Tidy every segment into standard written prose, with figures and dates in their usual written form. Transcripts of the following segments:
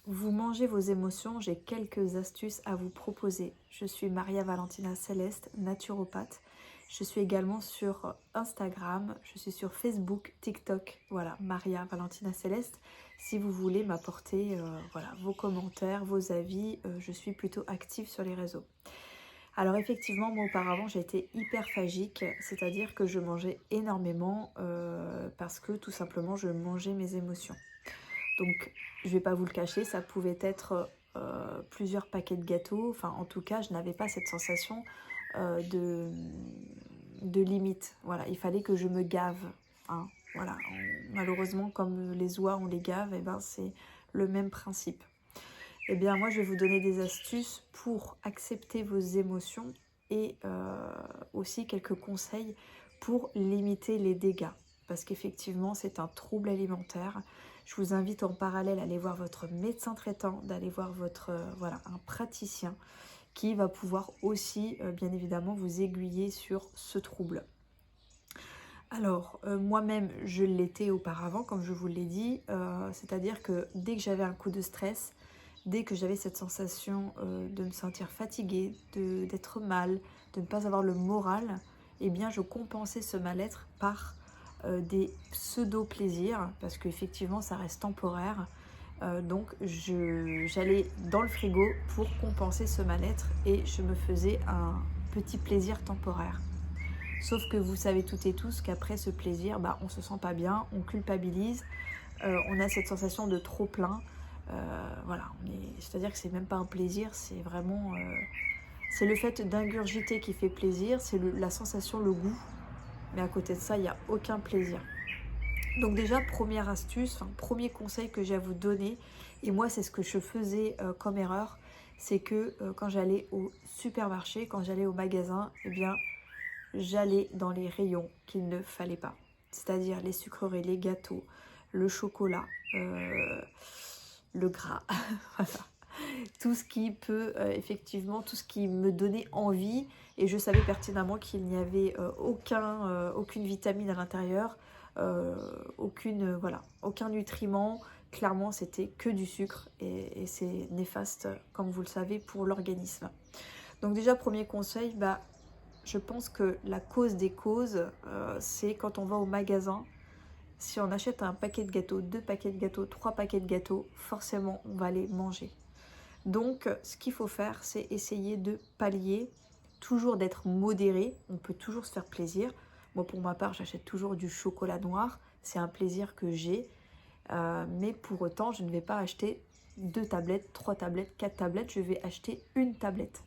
vous mangez vos émotions, j'ai quelques astuces à vous proposer. Je suis Maria Valentina Céleste, naturopathe. Je suis également sur Instagram, je suis sur Facebook, TikTok. Voilà, Maria Valentina Céleste. Si vous voulez m'apporter voilà, vos commentaires, vos avis, je suis plutôt active sur les réseaux. Alors effectivement, moi auparavant, j'ai été hyperphagique, c'est-à-dire que je mangeais énormément parce que tout simplement, je mangeais mes émotions. Donc, je vais pas vous le cacher, ça pouvait être plusieurs paquets de gâteaux. Enfin, en tout cas, je n'avais pas cette sensation euh, de, de limite. Voilà, il fallait que je me gave. Hein. Voilà, malheureusement, comme les oies, on les gave, et ben, c'est le même principe. Eh bien, moi, je vais vous donner des astuces pour accepter vos émotions et aussi quelques conseils pour limiter les dégâts. Parce qu'effectivement, c'est un trouble alimentaire. Je vous invite en parallèle à aller voir votre médecin traitant, d'aller voir votre voilà, un praticien qui va pouvoir aussi, bien évidemment, vous aiguiller sur ce trouble. Alors, moi-même, je l'étais auparavant, comme je vous l'ai dit, c'est-à-dire que dès que j'avais un coup de stress, dès que j'avais cette sensation de me sentir fatiguée, d'être mal, de ne pas avoir le moral, eh bien, je compensais ce mal-être par des pseudo-plaisirs, parce qu'effectivement, ça reste temporaire. Donc, j'allais dans le frigo pour compenser ce mal-être et je me faisais un petit plaisir temporaire. Sauf que vous savez toutes et tous qu'après ce plaisir, bah, on se sent pas bien, on culpabilise, on a cette sensation de trop plein. Voilà, c'est-à-dire que c'est même pas un plaisir, c'est vraiment, c'est le fait d'ingurgiter qui fait plaisir, c'est la sensation, le goût, mais à côté de ça, il n'y a aucun plaisir. Donc déjà, première astuce, enfin, premier conseil que j'ai à vous donner, et moi c'est ce que je faisais comme erreur, c'est que quand j'allais au supermarché, quand j'allais au magasin, eh bien j'allais dans les rayons qu'il ne fallait pas. C'est-à-dire les sucreries, les gâteaux, le chocolat, le gras, voilà. Tout ce qui peut, effectivement, tout ce qui me donnait envie. Et je savais pertinemment qu'il n'y avait aucune vitamine à l'intérieur, voilà, aucun nutriment. Clairement, c'était que du sucre et c'est néfaste, comme vous le savez, pour l'organisme. Donc déjà, premier conseil, bah, je pense que la cause des causes, c'est quand on va au magasin, si on achète un paquet de gâteaux, 2 paquets de gâteaux, 3 paquets de gâteaux, forcément on va les manger. Donc ce qu'il faut faire, c'est essayer de pallier, toujours d'être modéré, on peut toujours se faire plaisir. Moi pour ma part, j'achète toujours du chocolat noir, c'est un plaisir que j'ai, mais pour autant je ne vais pas acheter 2 tablettes, 3 tablettes, 4 tablettes, je vais acheter une tablette.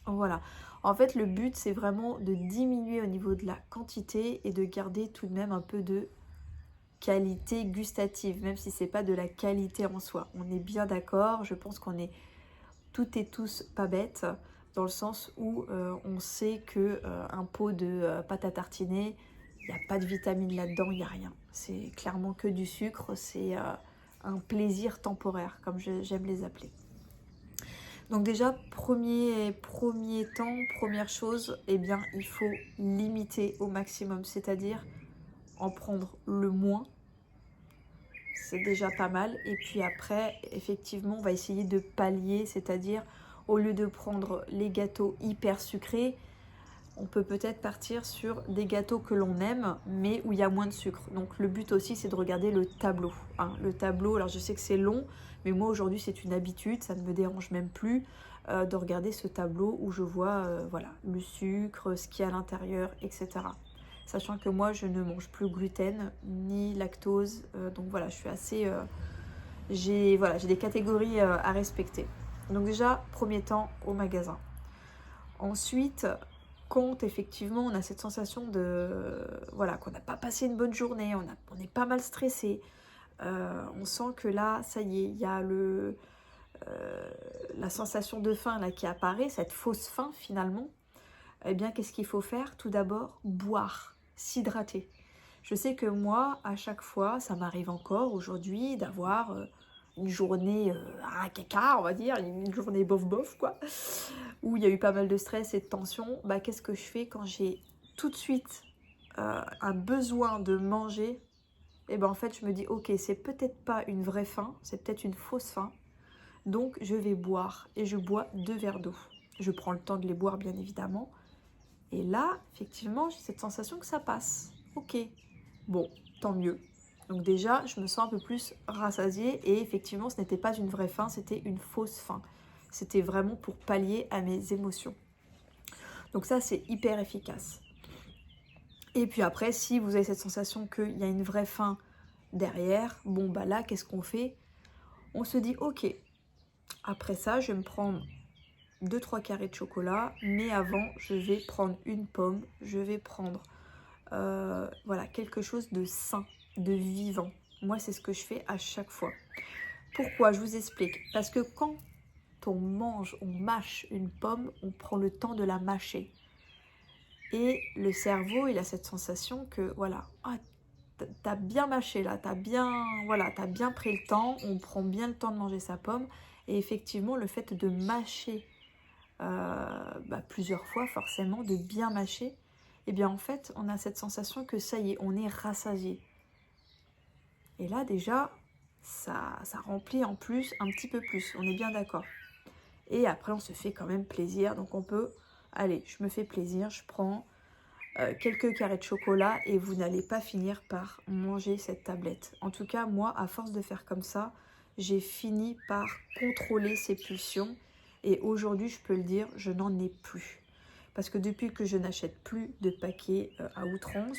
Voilà. En fait, le but, c'est vraiment de diminuer au niveau de la quantité et de garder tout de même un peu de qualité gustative, même si c'est pas de la qualité en soi. On est bien d'accord, je pense qu'on est toutes et tous pas bêtes, dans le sens où on sait que un pot de pâte à tartiner, il n'y a pas de vitamines là-dedans, il n'y a rien. C'est clairement que du sucre, c'est un plaisir temporaire, comme j'aime les appeler. Donc déjà, premier temps, première chose, eh bien, il faut limiter au maximum, c'est-à-dire en prendre le moins, c'est déjà pas mal. Et puis après, effectivement, on va essayer de pallier, c'est-à-dire au lieu de prendre les gâteaux hyper sucrés, on peut peut-être partir sur des gâteaux que l'on aime, mais où il y a moins de sucre. Donc le but aussi, c'est de regarder le tableau. Hein. Le tableau, alors je sais que c'est long, mais moi aujourd'hui c'est une habitude, ça ne me dérange même plus de regarder ce tableau où je vois voilà, le sucre, ce qu'il y a à l'intérieur, etc. Sachant que moi je ne mange plus gluten ni lactose, donc voilà, je suis assez... j'ai des catégories à respecter. Donc déjà, premier temps au magasin. Ensuite, quand effectivement on a cette sensation de voilà qu'on n'a pas passé une bonne journée, on est pas mal stressé, on sent que là ça y est, il y a la sensation de faim là qui apparaît, cette fausse faim finalement. Eh bien qu'est-ce qu'il faut faire? Tout d'abord boire, s'hydrater. Je sais que moi à chaque fois ça m'arrive encore aujourd'hui d'avoir une journée à caca, on va dire, une journée bof-bof, quoi, où il y a eu pas mal de stress et de tension. Bah, qu'est-ce que je fais quand j'ai tout de suite un besoin de manger? et ben en fait je me dis ok, c'est peut-être pas une vraie faim, c'est peut-être une fausse faim. Donc je vais boire et je bois 2 verres d'eau. Je prends le temps de les boire bien évidemment. Et là, effectivement, j'ai cette sensation que ça passe. Ok, bon, tant mieux. Donc déjà, je me sens un peu plus rassasiée et effectivement, ce n'était pas une vraie faim, c'était une fausse faim. C'était vraiment pour pallier à mes émotions. Donc ça, c'est hyper efficace. Et puis après, si vous avez cette sensation qu'il y a une vraie faim derrière, bon bah là, qu'est-ce qu'on fait? On se dit, ok, après ça, je vais me prendre 2-3 carrés de chocolat, mais avant, je vais prendre une pomme, je vais prendre voilà, quelque chose de sain, de vivant. Moi, c'est ce que je fais à chaque fois. Pourquoi? Je vous explique. Parce que quand on mange, on mâche une pomme, on prend le temps de la mâcher. Et le cerveau, il a cette sensation que, voilà, ah, t'as bien mâché là, t'as bien, voilà, t'as bien pris le temps, on prend bien le temps de manger sa pomme. Et effectivement, le fait de mâcher plusieurs fois, forcément, de bien mâcher, et bien en fait, on a cette sensation que ça y est, on est rassasié. Et là, déjà, ça remplit en plus, un petit peu plus, on est bien d'accord. Et après, on se fait quand même plaisir, donc on peut, allez, je me fais plaisir, je prends quelques carrés de chocolat et vous n'allez pas finir par manger cette tablette. En tout cas, moi, à force de faire comme ça, j'ai fini par contrôler ces pulsions et aujourd'hui, je peux le dire, je n'en ai plus. Parce que depuis que je n'achète plus de paquets à outrance,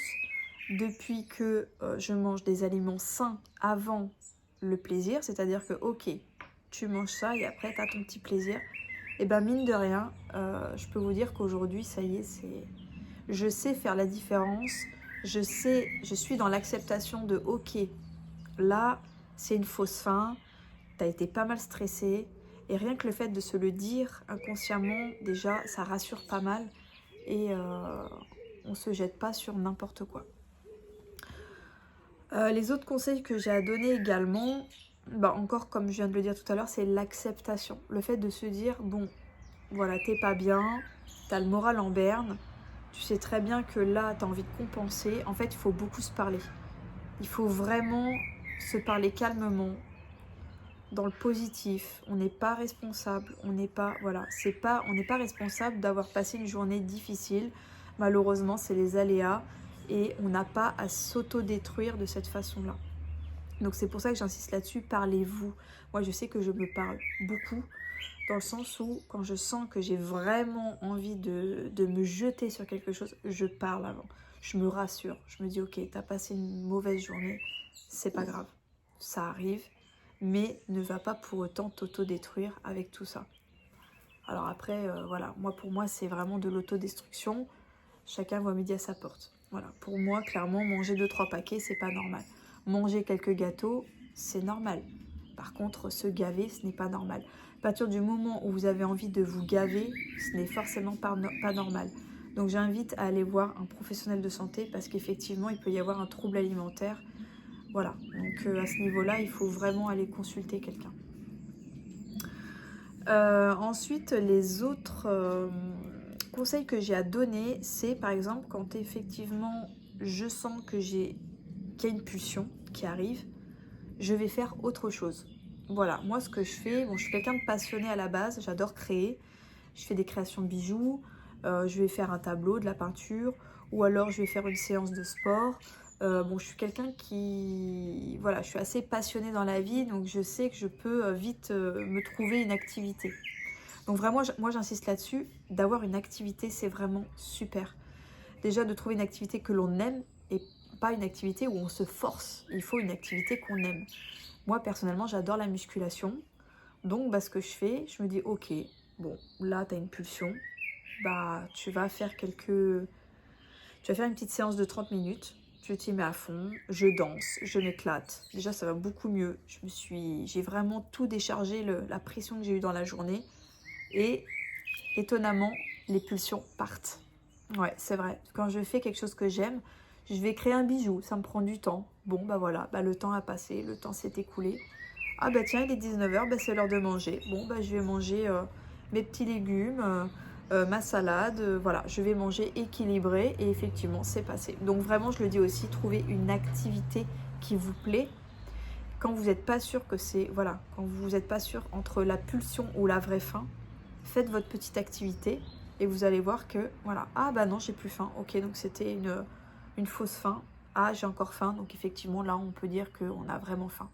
depuis que je mange des aliments sains avant le plaisir, c'est-à-dire que ok, tu manges ça et après tu as ton petit plaisir, et ben mine de rien, je peux vous dire qu'aujourd'hui, ça y est, je sais faire la différence, je suis dans l'acceptation de ok, là c'est une fausse faim, tu as été pas mal stressé, et rien que le fait de se le dire inconsciemment, déjà ça rassure pas mal et on se jette pas sur n'importe quoi. Les autres conseils que j'ai à donner également, encore comme je viens de le dire tout à l'heure, c'est l'acceptation. Le fait de se dire, bon, voilà, t'es pas bien, t'as le moral en berne, tu sais très bien que là, t'as envie de compenser. En fait, il faut beaucoup se parler. Il faut vraiment se parler calmement, dans le positif. On n'est pas responsable, on n'est pas responsable d'avoir passé une journée difficile. Malheureusement, c'est les aléas et on n'a pas à s'auto-détruire de cette façon-là. Donc c'est pour ça que j'insiste là-dessus, parlez-vous. Moi, je sais que je me parle beaucoup, dans le sens où quand je sens que j'ai vraiment envie de me jeter sur quelque chose, je parle avant. Je me rassure, je me dis ok, t'as passé une mauvaise journée, c'est pas grave, ça arrive, mais ne va pas pour autant t'auto-détruire avec tout ça. Alors après, voilà, pour moi, c'est vraiment de l'autodestruction. Chacun voit midi à sa porte. Voilà, pour moi, clairement, manger 2-3 paquets, c'est pas normal. Manger quelques gâteaux, c'est normal. Par contre, se gaver, ce n'est pas normal. À partir du moment où vous avez envie de vous gaver, ce n'est forcément pas normal. Donc j'invite à aller voir un professionnel de santé parce qu'effectivement, il peut y avoir un trouble alimentaire. Voilà, donc à ce niveau-là, il faut vraiment aller consulter quelqu'un. Ensuite, les autres conseils que j'ai à donner, c'est par exemple quand effectivement je sens qu'il y a une pulsion qui arrive, je vais faire autre chose. Voilà, moi ce que je fais, je suis quelqu'un de passionné à la base, j'adore créer, je fais des créations de bijoux, je vais faire un tableau, de la peinture, ou alors je vais faire une séance de sport. Je suis quelqu'un qui... Voilà, je suis assez passionnée dans la vie, donc je sais que je peux vite me trouver une activité. Donc vraiment, moi j'insiste là-dessus, d'avoir une activité, c'est vraiment super. Déjà de trouver une activité que l'on aime et pas une activité où on se force. Il faut une activité qu'on aime. Moi personnellement, j'adore la musculation. Donc ce que je fais, je me dis ok, bon là tu as une pulsion, tu vas faire une petite séance de 30 minutes. Je t'y mets à fond, je danse, je m'éclate. Déjà, ça va beaucoup mieux. J'ai vraiment tout déchargé, la pression que j'ai eue dans la journée. Et étonnamment, les pulsions partent. Ouais, c'est vrai. Quand je fais quelque chose que j'aime, je vais créer un bijou. Ça me prend du temps. Bon, voilà, le temps a passé, le temps s'est écoulé. Ah tiens, il est 19h, c'est l'heure de manger. Bon, je vais manger mes petits légumes, ma salade, voilà, je vais manger équilibré et effectivement c'est passé. Donc vraiment je le dis aussi, trouver une activité qui vous plaît, quand vous n'êtes pas sûr que c'est, voilà, quand vous n'êtes pas sûr entre la pulsion ou la vraie faim, faites votre petite activité et vous allez voir que, voilà, ah bah non, j'ai plus faim, ok, donc c'était une fausse faim, ah j'ai encore faim, donc effectivement là on peut dire qu'on a vraiment faim.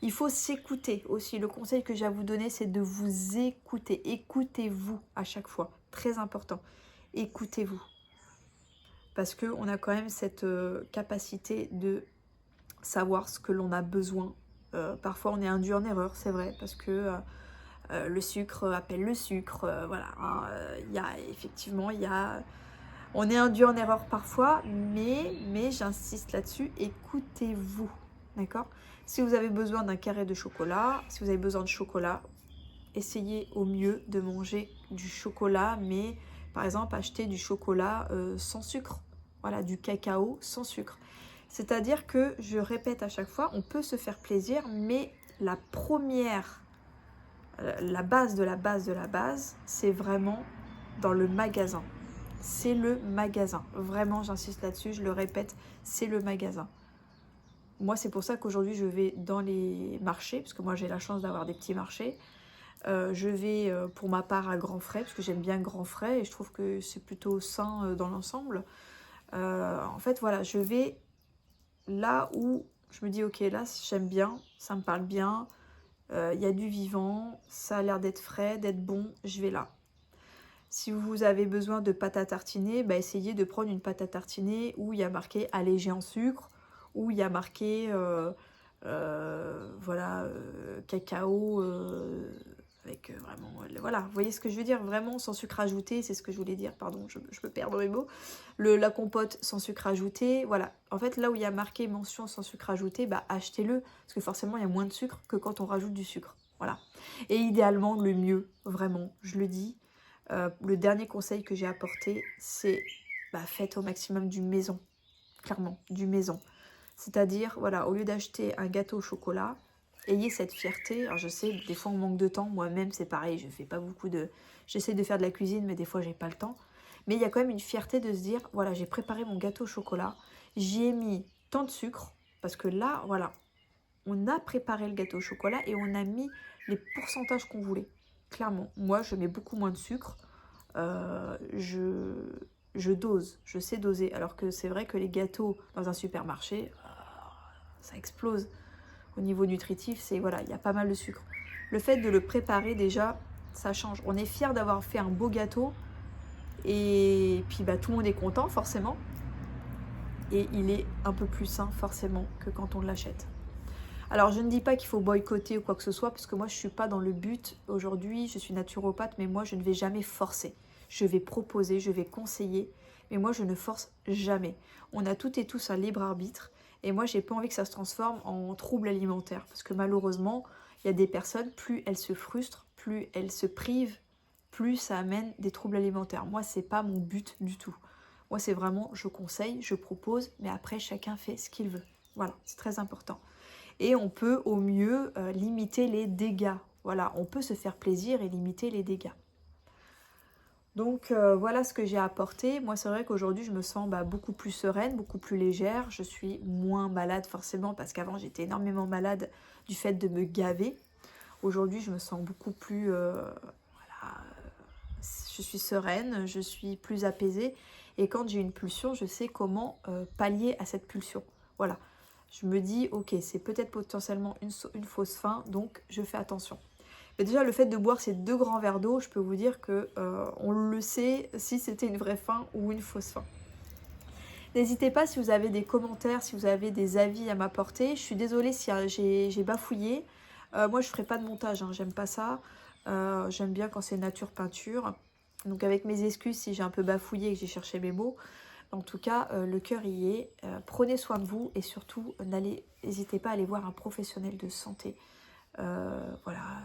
Il faut s'écouter aussi, le conseil que j'ai à vous donner c'est de vous écouter, écoutez-vous à chaque fois, très important, écoutez-vous. Parce qu'on a quand même cette capacité de savoir ce que l'on a besoin. Parfois on est induit en erreur, c'est vrai, parce que le sucre appelle le sucre, voilà. Hein, effectivement, on est induit en erreur parfois, mais j'insiste là-dessus, écoutez-vous, d'accord? Si vous avez besoin d'un carré de chocolat, si vous avez besoin de chocolat, essayez au mieux de manger du chocolat, mais par exemple acheter du chocolat sans sucre, voilà, du cacao sans sucre. C'est-à-dire que, je répète à chaque fois, on peut se faire plaisir, mais la base de la base de la base, c'est vraiment dans le magasin. C'est le magasin. Vraiment, j'insiste là-dessus, je le répète, c'est le magasin. Moi, c'est pour ça qu'aujourd'hui, je vais dans les marchés, parce que moi, j'ai la chance d'avoir des petits marchés. Je vais pour ma part à Grand Frais, parce que j'aime bien Grand Frais, et je trouve que c'est plutôt sain dans l'ensemble. En fait, voilà, je vais là où je me dis, ok, là, j'aime bien, ça me parle bien, y a du vivant, ça a l'air d'être frais, d'être bon, je vais là. Si vous avez besoin de pâte à tartiner, bah essayez de prendre une pâte à tartiner où il y a marqué allégé en sucre, où il y a marqué voilà, cacao avec vraiment, voilà, vous voyez ce que je veux dire, vraiment sans sucre ajouté, c'est ce que je voulais dire, pardon, je me perds dans mes mots. La compote sans sucre ajouté, voilà, en fait là où il y a marqué mention sans sucre ajouté, bah achetez-le, parce que forcément il y a moins de sucre que quand on rajoute du sucre, voilà. Et idéalement le mieux, vraiment, je le dis, le dernier conseil que j'ai apporté, c'est faites au maximum du maison, clairement, du maison. C'est-à-dire, voilà, au lieu d'acheter un gâteau au chocolat, ayez cette fierté. Alors je sais, des fois on manque de temps, moi-même c'est pareil, je fais pas beaucoup de... J'essaie de faire de la cuisine, mais des fois j'ai pas le temps. Mais il y a quand même une fierté de se dire, voilà, j'ai préparé mon gâteau au chocolat, j'y ai mis tant de sucre, parce que là, voilà, on a préparé le gâteau au chocolat et on a mis les pourcentages qu'on voulait. Clairement, moi je mets beaucoup moins de sucre, je dose, je sais doser. Alors que c'est vrai que les gâteaux dans un supermarché, ça explose. Au niveau nutritif, c'est voilà, il y a pas mal de sucre. Le fait de le préparer déjà, ça change. On est fier d'avoir fait un beau gâteau et puis tout le monde est content forcément. Et il est un peu plus sain forcément que quand on l'achète. Alors je ne dis pas qu'il faut boycotter ou quoi que ce soit, parce que moi je ne suis pas dans le but. Aujourd'hui je suis naturopathe, mais moi je ne vais jamais forcer. Je vais proposer, je vais conseiller, mais moi je ne force jamais. On a toutes et tous un libre arbitre, et moi j'ai pas envie que ça se transforme en trouble alimentaire, parce que malheureusement il y a des personnes, plus elles se frustrent, plus elles se privent, plus ça amène des troubles alimentaires. Moi c'est pas mon but du tout. Moi c'est vraiment, je conseille, je propose, mais après chacun fait ce qu'il veut. Voilà, c'est très important. Et on peut au mieux limiter les dégâts. Voilà, on peut se faire plaisir et limiter les dégâts. Donc voilà ce que j'ai apporté. Moi c'est vrai qu'aujourd'hui je me sens beaucoup plus sereine, beaucoup plus légère. Je suis moins malade forcément, parce qu'avant j'étais énormément malade du fait de me gaver. Aujourd'hui je me sens beaucoup plus... voilà, je suis sereine, je suis plus apaisée. Et quand j'ai une pulsion, je sais comment pallier à cette pulsion. Voilà. Je me dis, ok, c'est peut-être potentiellement une fausse faim, donc je fais attention. Mais déjà, le fait de boire ces 2 grands verres d'eau, je peux vous dire que on le sait si c'était une vraie faim ou une fausse faim. N'hésitez pas si vous avez des commentaires, si vous avez des avis à m'apporter. Je suis désolée si j'ai bafouillé. Moi, je ne ferai pas de montage, hein, j'aime pas ça. J'aime bien quand c'est nature peinture. Donc avec mes excuses si j'ai un peu bafouillé et que j'ai cherché mes mots. En tout cas, le cœur y est. Prenez soin de vous et surtout, n'hésitez pas à aller voir un professionnel de santé. Voilà,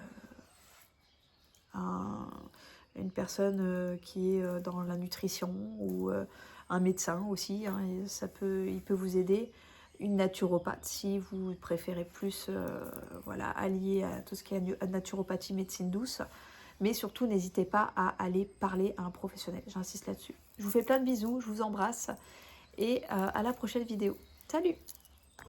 une personne qui est dans la nutrition ou un médecin aussi. Hein, il peut vous aider. Une naturopathe si vous préférez plus voilà, allier à tout ce qui est naturopathie, médecine douce. Mais surtout, n'hésitez pas à aller parler à un professionnel. J'insiste là-dessus. Je vous fais plein de bisous, je vous embrasse et à la prochaine vidéo. Salut!